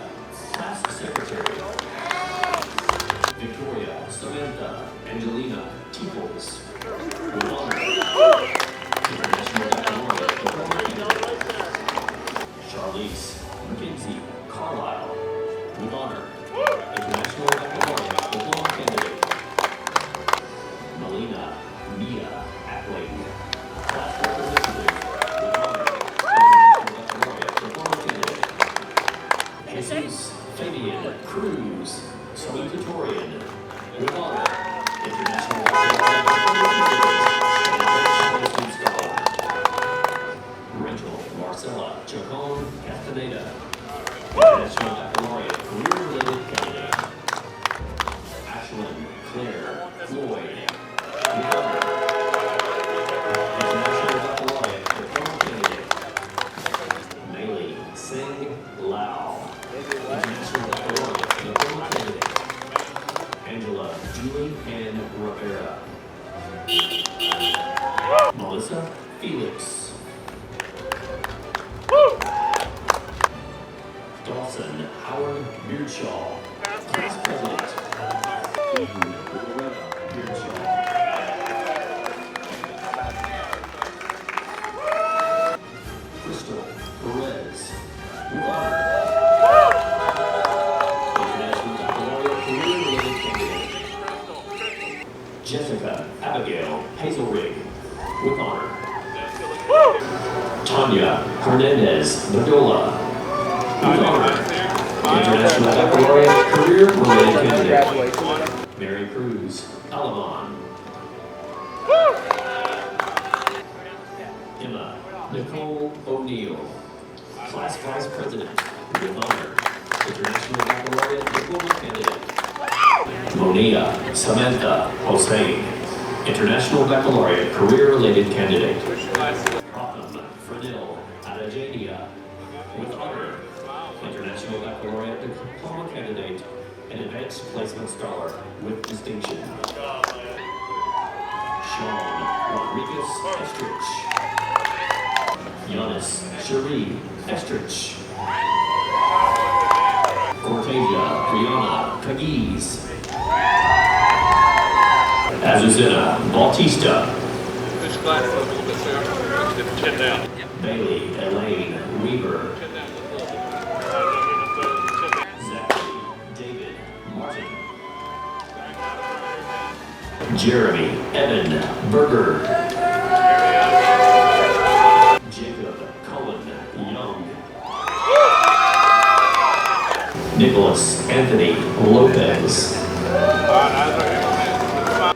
Class Secretary. Victoria Samantha Angelina Teeples. With honor. International Baccalaureate Diploma candidate. Charlize Mackenzie Carlisle. With honor. International Baccalaureate Diploma candidate. Melina Mia Appling. Class representative. With honor. International Baccalaureate Diploma candidate. Jesus Fabian Cruz, salutatorian. With honor. International Baccalaureate Diploma candidate. And scholar. Rachel Marcella Chacon Castaneda. International Baccalaureate career-related candidate. Ashlyn Claire Floyd. With honor. International Baccalaureate Diploma candidate. Meili Singh Lau. International Baccalaureate Diploma candidate. Angela Julie Ann Rivera. Melissa Felix. Dawson Howard Beardshaw, Class President. Eden Loretta Beardshaw. Crystal Perez. With honor. International Baccalaureate career-related candidate. Jessica Abigail Hazelrig. With honor. Tanya Hernandez Medola. With honor. International Baccalaureate career-related candidate. Mary Cruz Alamon. Emma Nicole O'Neill, Class Vice President. With honor. International Baccalaureate Diploma candidate. Monia Samantha Hossein, International Baccalaureate career-related candidate. Rotham Fredil Adajania. With honor. International Baccalaureate Diploma candidate and Advanced Placement Scholar with distinction. Sean Rodriguez Estrich. Giannis Cherie Estrich. Cortasia Brianna Cagiz. Azucena Bautista.
This class is a little bit there. Chin down.
Bailey Elaine Weaver. Zachary David Martin. Jeremy Evan Berger. Jacob Cullen Young. Nicholas Anthony Lopez.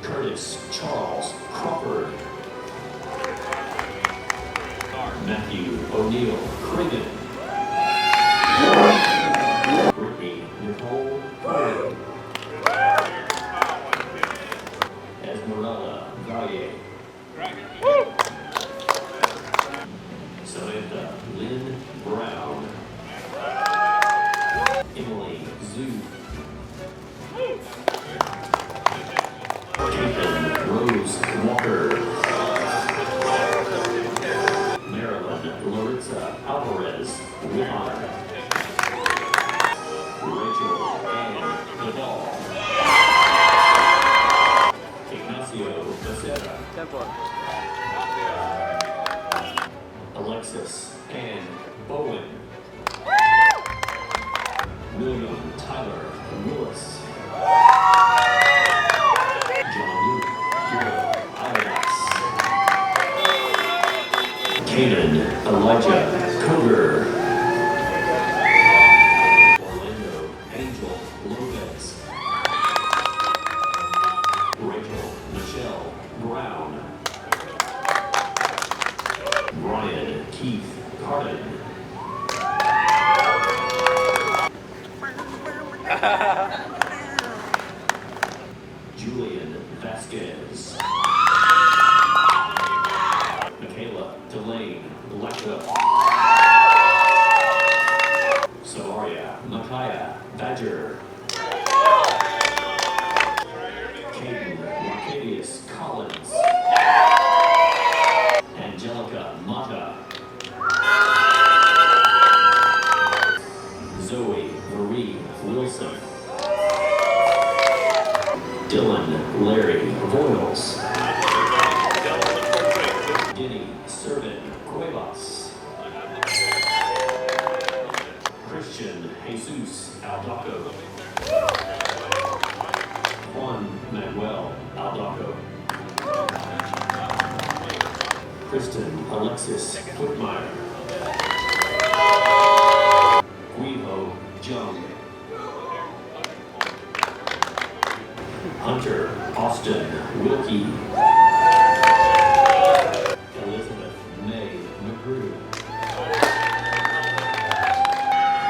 Curtis Charles Crawford. Matthew O'Neill Craven. Brittany Nicole Curry. Esmeralda Galle. Samantha Lynn Brown. Emily Zhu. Caitlin Rose Walker. Marilyn Laritza Alvarez. With honor. Rachel Ann Vidal. Ignacio Becerra. Alexis Ann Bowen. William Tyler Willis. John Luke Hero Iras. Kanan Elijah Coger. Orlando Angel Lopez. Rachel Michelle Brown. Brian Keith Carden. Julian Vasquez. Michaela Delane. Servin Cuevas. Christian Jesus Aldaco. Juan Manuel Aldaco. Kristen Alexis Whitmire. Guiho Jung. Hunter Austin Wilkie. Elizabeth May McGrew.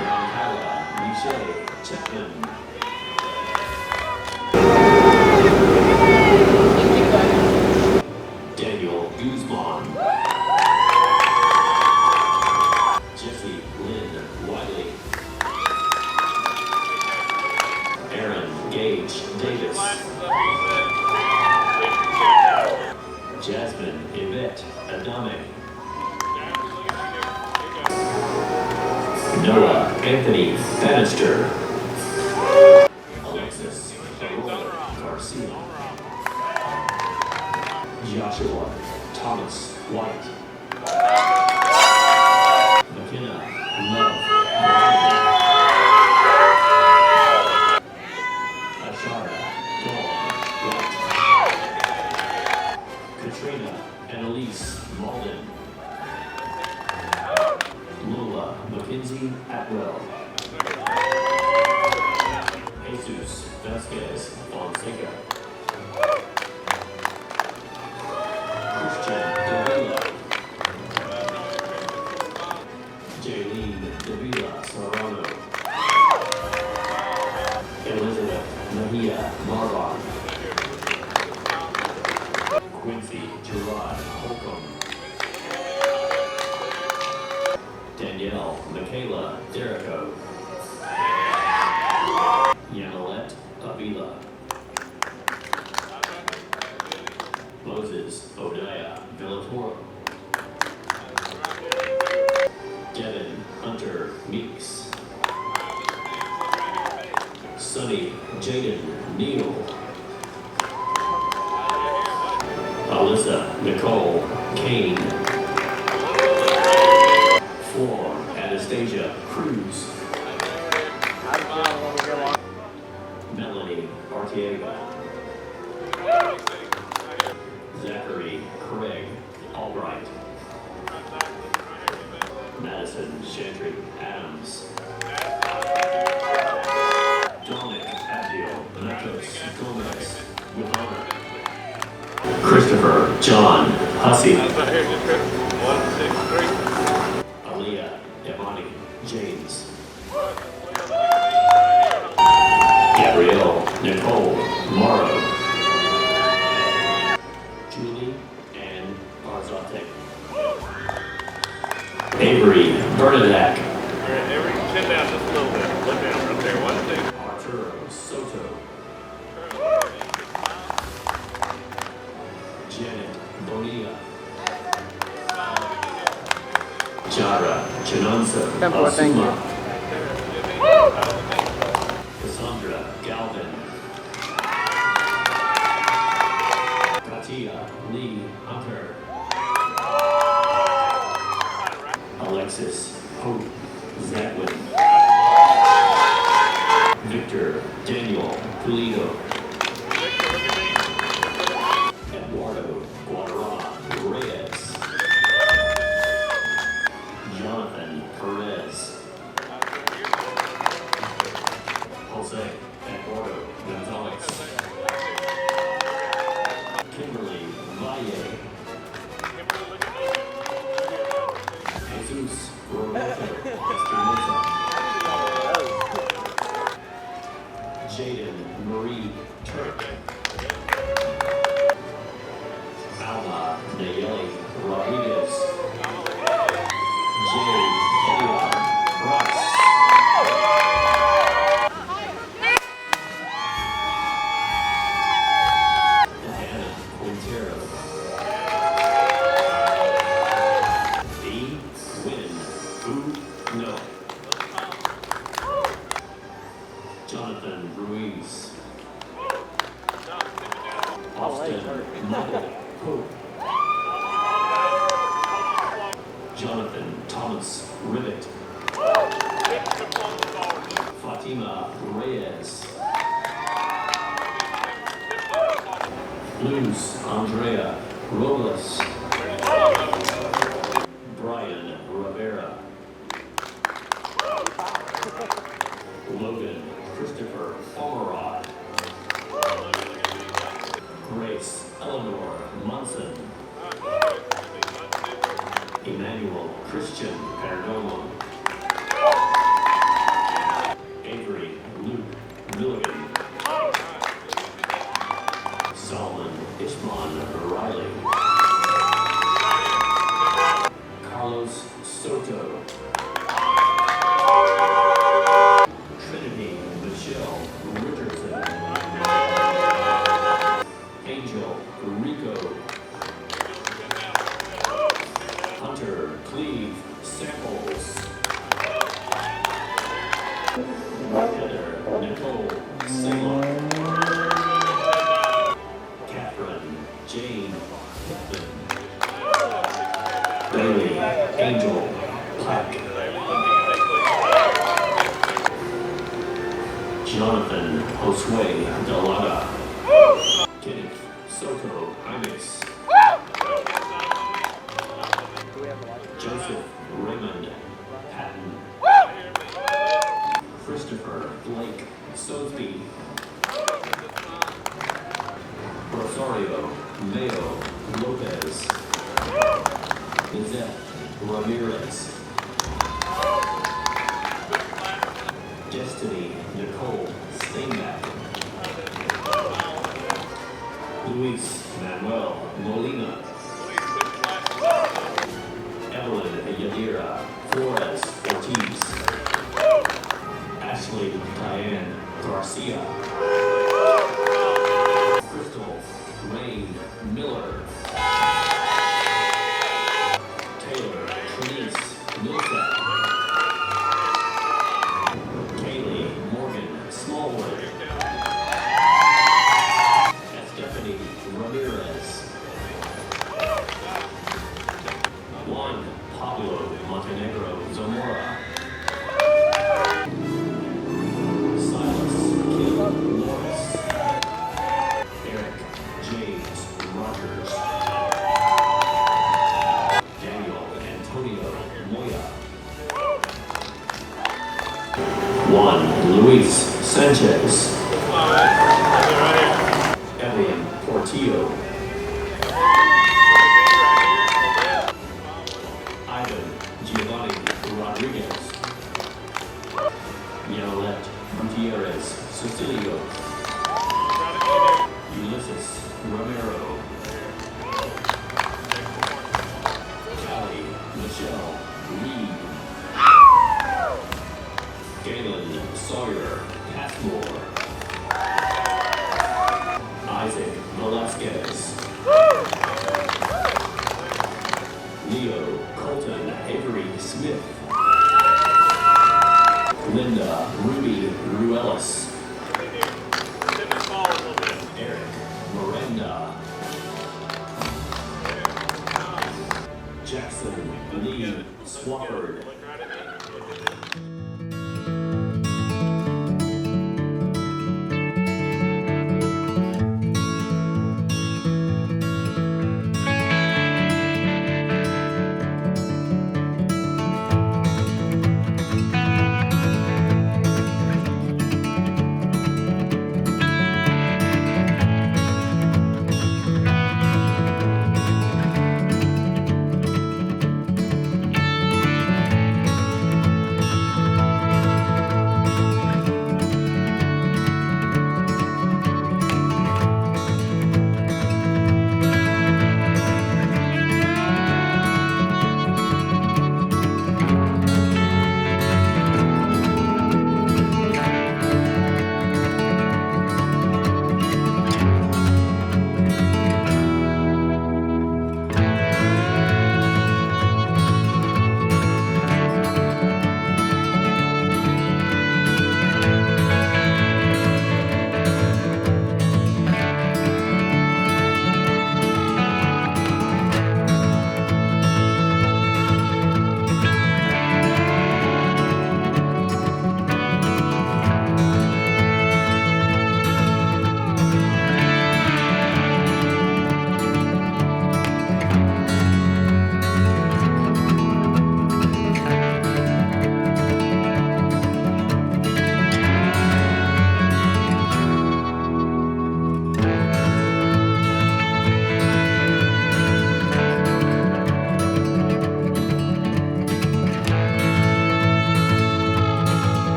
Roncalla Michelle Chapman. Daniel Guzman. Jesse Lynn Wiley. Aaron Gage Davis. Jasmine Yvette Adame. Noah Anthony Bannister. Alexis Aurora Garcia. Joshua Thomas White. McKenna Love Brown. Ashara Dawn White. Katrina Annalise Malden. Lola Mackenzie Atwell. Jesus Vasquez Fonseca. Christian Davila. Jaylene Davila Serrano. Elizabeth Mejia Marvon. Quincy Gerard Holcomb. Danielle Michaela Derrico. Yamilette Avila. Moses Odaya Villatoro. Devin Hunter Meeks. Sonny Jaden Neal. Alyssa Nicole Kane. Flor Anastasia Cruz. Melanie Artiega. Zachary Craig Albright. Madison Chantry Adams. Dominic Abdiel Matos Gomez with honor. Christopher John Hussey. Aaliyah Devani James. Gabrielle Nicole Morrow. Julie Ann Barzotek. Avery Bernadette.
Avery, sit down just a little bit. Look down right there. One thing.
Arturo Soto. Janet Bonilla. Jara Chinonsa Asuma. Cassandra Galvin. Katia Lee Hunter. Alexis Hope Zadwin. Victor Daniel Pulido. Eduardo Guadarrama Reyes. Jonathan Perez. Jose Eduardo Gonzalez. Kimberly Valle. Thomas Rivet. Fatima Reyes. Luz Andrea Robles. Brian Rivera. Logan Christopher Pomerod. Grace Eleanor Munson. Emmanuel Christian Perdomo. Avery Luke Milligan. Solomon Ishman Riley. Carlos Soto. Trinity Michelle Richardson. Angel Rico. Hunter Cleve Samples. Heather Nicole Salem. Catherine Jane Hickman. Bailey Angel Plack. Jonathan Josue Delada. Kenneth Soto Imes. Joseph Raymond Patton. Christopher Blake Sosby. Rosario Mayo Lopez. Lizette Ramirez. Destiny Nicole Steinbeck. Luis Manuel Molina. Evelyn Yadira Flores Ortiz. Ashley Diane Garcia. Crystal Rain Miller. Taylor Trinice Millsap. Kaylee Morgan Smallwood. Stephanie Ramirez. Juan Pablo Montenegro Zamora. Silas Kim Morris. Eric James Rogers. Daniel Antonio Moya. Juan Luis Sanchez. Evelyn Portillo. Ivan Giovanni Rodriguez. Yolette Gutierrez Cecilio. Ulysses Romero. Callie Michelle Reed. Galen Sawyer Passmore. Isaac Velasquez. Leo Colton Avery Smith. Linda Ruby Ruelas. Eric Miranda. Jackson Lee Swafford.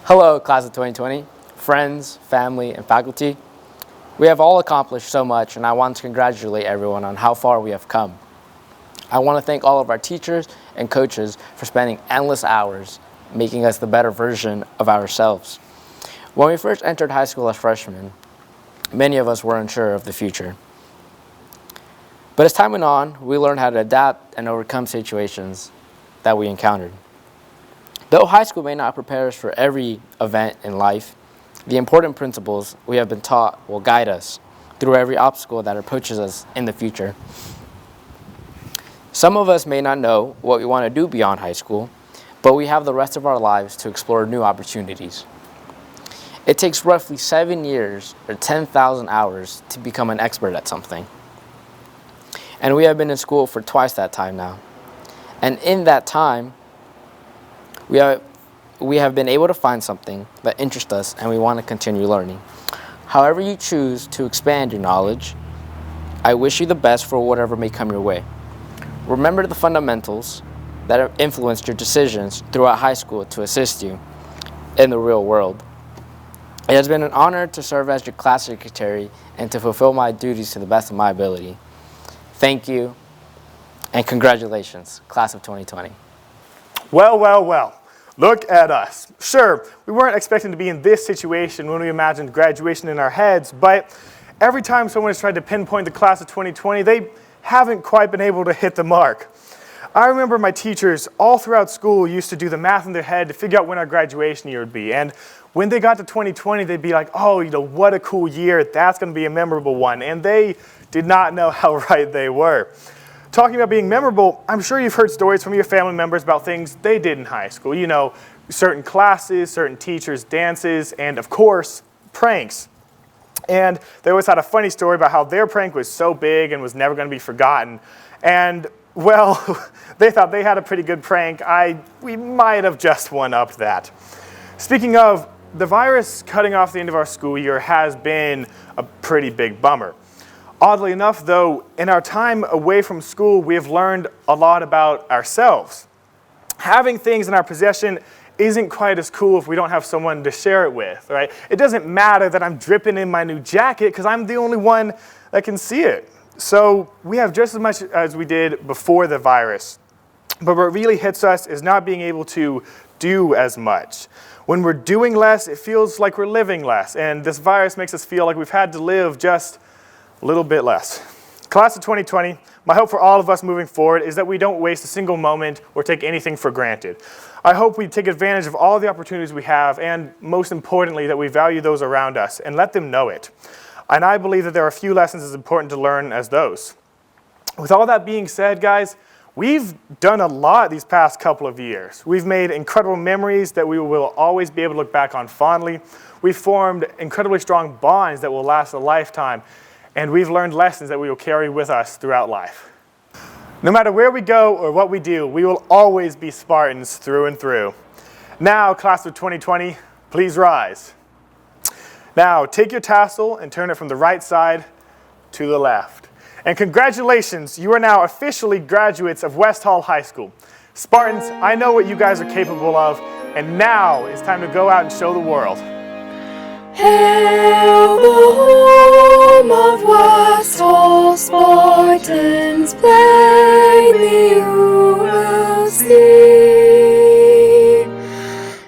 Hello, class of 2020, friends, family, and faculty. We have all accomplished so much, and I want to congratulate everyone on how far we have come. I want to thank all of our teachers and coaches for spending endless hours making us the better version of ourselves. When we first entered high school as freshmen, many of us were unsure of the future. But as time went on, we learned how to adapt and overcome situations that we encountered. Though high school may not prepare us for every event in life, the important principles we have been taught will guide us through every obstacle that approaches us in the future. Some of us may not know what we want to do beyond high school, but we have the rest of our lives to explore new opportunities. It takes roughly 7 years or 10,000 hours to become an expert at something. And we have been in school for twice that time now. And in that time, we have been able to find something that interests us and we want to continue learning. However you choose to expand your knowledge, I wish you the best for whatever may come your way. Remember the fundamentals that have influenced your decisions throughout high school to assist you in the real world. It has been an honor to serve as your class secretary and to fulfill my duties to the best of my ability. Thank you, and congratulations, class of 2020.
Well, well, well, look at us. Sure, we weren't expecting to be in this situation when we imagined graduation in our heads, but every time someone has tried to pinpoint the class of 2020, they haven't quite been able to hit the mark. I remember my teachers all throughout school used to do the math in their head to figure out when our graduation year would be, and when they got to 2020, they'd be like, oh, what a cool year, that's going to be a memorable one, and they did not know how right they were. Talking about being memorable, I'm sure you've heard stories from your family members about things they did in high school. You know, certain classes, certain teachers, dances, and of course, pranks. And they always had a funny story about how their prank was so big and was never going to be forgotten. And, well, they thought they had a pretty good prank. We might have just one-upped that. Speaking of, the virus cutting off the end of our school year has been a pretty big bummer. Oddly enough, though, in our time away from school, we have learned a lot about ourselves. Having things in our possession isn't quite as cool if we don't have someone to share it with, right? It doesn't matter that I'm dripping in my new jacket because I'm the only one that can see it. So we have just as much as we did before the virus. But what really hits us is not being able to do as much. When we're doing less, it feels like we're living less. And this virus makes us feel like we've had to live just a little bit less. Class of 2020, my hope for all of us moving forward is that we don't waste a single moment or take anything for granted. I hope we take advantage of all the opportunities we have, and most importantly, that we value those around us and let them know it. And I believe that there are a few lessons as important to learn as those. With all that being said, guys, we've done a lot these past couple of years. We've made incredible memories that we will always be able to look back on fondly. We've formed incredibly strong bonds that will last a lifetime. And we've learned lessons that we will carry with us throughout life. No matter where we go or what we do, we will always be Spartans through and through. Now, class of 2020, please rise. Now, take your tassel and turn it from the right side to the left. And congratulations, you are now officially graduates of West Hall High School. Spartans, I know what you guys are capable of, and now it's time to go out and show the world.
Hail the home of West Hall Spartans, plainly you will see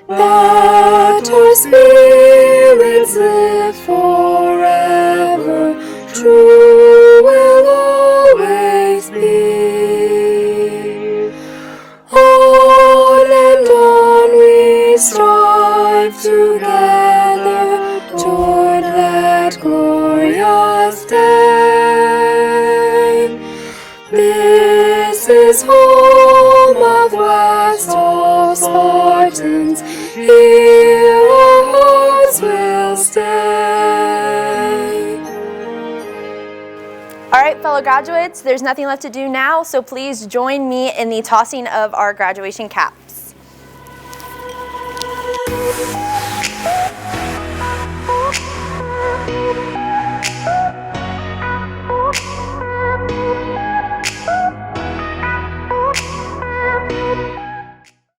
that our spirits live forever, true will always be. On and on we strive together toward that glorious day. This is home of West Hall Spartans, here our hearts will stay.
All right, fellow graduates, there's nothing left to do now, so please join me in the tossing of our graduation caps.